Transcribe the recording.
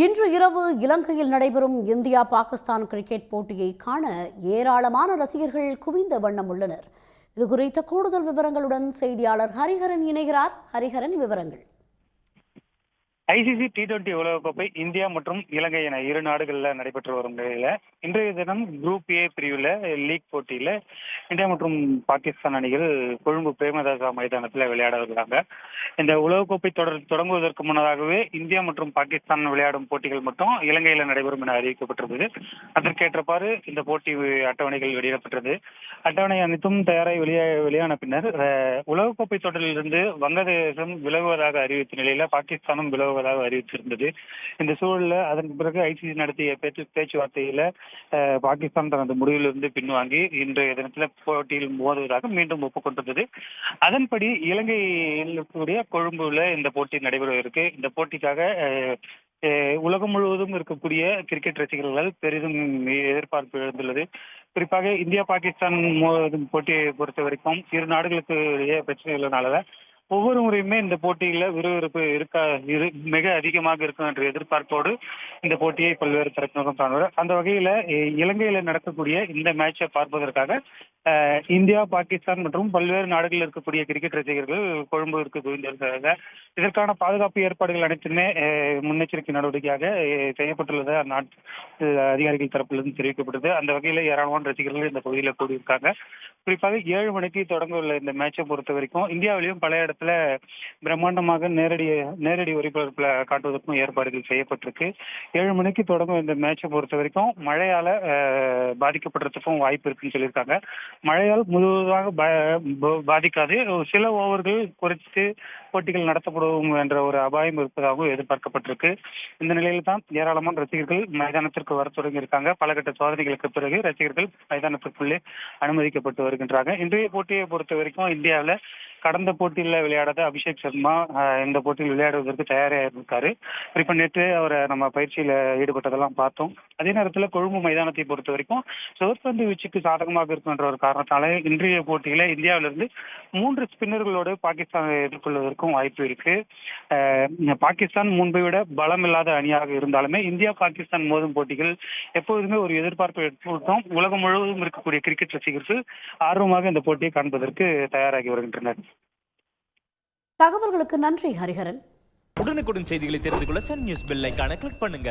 இன்று இரவு இலங்கையில் நடைபெறும் இந்தியா பாகிஸ்தான் கிரிக்கெட் போட்டியை காண ஏராளமான ரசிகர்கள் குவிந்த வண்ணம் உள்ளனர். இதுகுறித்த கூடுதல் விவரங்களுடன் செய்தியாளர் ஹரிஹரன் இணைகிறார். ஹரிஹரன், விவரங்கள். ஐசிசி T20 உலகக்கோப்பை இந்தியா மற்றும் இலங்கை என இரு நாடுகளில் நடைபெற்று வரும் நிலையில இன்றைய தினம் குரூப் ஏ பிரிவுல லீக் போட்டியில இந்தியா மற்றும் பாகிஸ்தான் அணிகள் கொழும்பு பிரேமதாசா மைதானத்தில் விளையாட வருகிறாங்க. இந்த உலகக்கோப்பை தொடங்குவதற்கு முன்னதாகவே இந்தியா மற்றும் பாகிஸ்தான் விளையாடும் போட்டிகள் மட்டும் இலங்கையில நடைபெறும் என அறிவிக்கப்பட்டிருந்தது. அதற்கேற்றப்பாறு இந்த போட்டி அட்டவணைகள் வெளியிடப்பட்டது. அட்டவணை அனைத்தும் தயாராக வெளியான பின்னர் உலகக்கோப்பை தொடரிலிருந்து வங்கதேசம் விலகுவதாக அறிவித்த நிலையில பாகிஸ்தானும் விலகுவதாக அறிவித்திருந்தது. இந்த சூழலில் அதற்கு பிறகு ஐசிசி நடத்திய பேச்சுவார்த்தையில பாகிஸ்தான் தனது முடிவிலிருந்து பின்வாங்கி இன்றைய தினத்தில் போட்டியில் மோதுவதாக மீண்டும் ஒப்புக்கொண்டிருந்தது. அதன்படி இலங்கையில் இருக்கக்கூடிய கொழும்புல இந்த போட்டி நடைபெறுவதற்கு இந்த போட்டிக்காக உலகம் முழுவதும் இருக்கக்கூடிய கிரிக்கெட் ரசிகர்கள் பெரிதும் எதிர்பார்ப்பு எழுந்துள்ளது. குறிப்பாக இந்தியா பாகிஸ்தான் போட்டியை பொறுத்த வரைக்கும் இரு நாடுகளுக்கு இடையே பிரச்சனைகளால ஒவ்வொரு முறையுமே இந்த போட்டியில விறுவிறுப்பு மிக அதிகமாக இருக்கும் என்ற எதிர்பார்ப்போடு இந்த போட்டியை பல்வேறு தரப்பினரும் காணுவார். அந்த வகையில இலங்கையில நடக்கக்கூடிய இந்த மேட்சை பார்ப்பதற்காக இந்தியா பாகிஸ்தான் மற்றும் பல்வேறு நாடுகளில் இருக்கக்கூடிய கிரிக்கெட் ரசிகர்கள் கொழும்புவிற்கு குவிந்திருக்கிறாங்க. இதற்கான பாதுகாப்பு ஏற்பாடுகள் அனைத்துமே முன்னெச்சரிக்கை நடவடிக்கையாக செய்யப்பட்டுள்ளது அந்நாட்டு அதிகாரிகள் தரப்பிலிருந்து தெரிவிக்கப்பட்டது. அந்த வகையில ஏராளமான ரசிகர்கள் இந்த பகுதியில் கூடியிருக்காங்க. குறிப்பாக 7 மணிக்கு தொடங்க உள்ள இந்த மேட்சை பொறுத்த வரைக்கும் இந்தியாவிலையும் பல இடத்துல பிரம்மாண்டமாக நேரடி ஒளிபரப்புல காட்டுவதற்கும் ஏற்பாடுகள் செய்யப்பட்டிருக்கு. 7 மணிக்கு தொடங்கும் இந்த மேட்சை பொறுத்த வரைக்கும் மழையால பாதிக்கப்படுறதுக்கும் வாய்ப்பு இருக்குன்னு சொல்லியிருக்காங்க. மழையால் முழுவதாக பாதிக்காது, சில ஓவர்கள் குறைத்து போட்டிகள் நடத்தப்படும் என்ற ஒரு அபாயம் இருப்பதாகவும் எதிர்பார்க்கப்பட்டிருக்கு. இந்த நிலையில தான் ஏராளமான ரசிகர்கள் மைதானத்திற்கு வர தொடங்கி இருக்காங்க. பல கட்ட சோதனைகளுக்கு பிறகு ரசிகர்கள் மைதானத்திற்குள்ளே அனுமதிக்கப்பட்டு வருகின்றாங்க. இன்றைய போட்டியை பொறுத்த வரைக்கும் இந்தியாவில் கடந்த போட்டியில் விளையாடாத அபிஷேக் சர்மா இந்த போட்டியில் விளையாடுவதற்கு தயாராக இருக்காரு. குறிப்பா நேற்று அவரை நம்ம பயிற்சியில ஈடுபட்டதெல்லாம் பார்த்தோம். அதே நேரத்தில் கொழும்பு மைதானத்தை பொறுத்த வரைக்கும் சுழற்பந்து வீச்சுக்கு சாதகமாக இருக்கின்ற ஒரு காரணத்தால இன்றைய போட்டியில இந்தியாவிலிருந்து 3 ஸ்பின்னர்களோடு பாகிஸ்தானை எதிர்கொள்வதற்கும் வாய்ப்பு இருக்கு. பாகிஸ்தான் முன்பை விட பலம் இல்லாத அணியாக இருந்தாலுமே இந்தியா பாகிஸ்தான் மோதும் போட்டிகள் எப்போதுமே ஒரு எதிர்பார்ப்பு ஏற்படுத்தும். உலகம் முழுவதும் இருக்கக்கூடிய கிரிக்கெட் ரசிகர்கள் ஆர்வமாக இந்த போட்டியை காண்பதற்கு தயாராகி வருகின்றனர். தகவல்களுக்கு நன்றி ஹரிஹரன். உடனுக்குடன் செய்திகளை தெரிந்து கொள்ள சன் நியூஸ் பெல் ஐகானை கிளிக் பண்ணுங்க.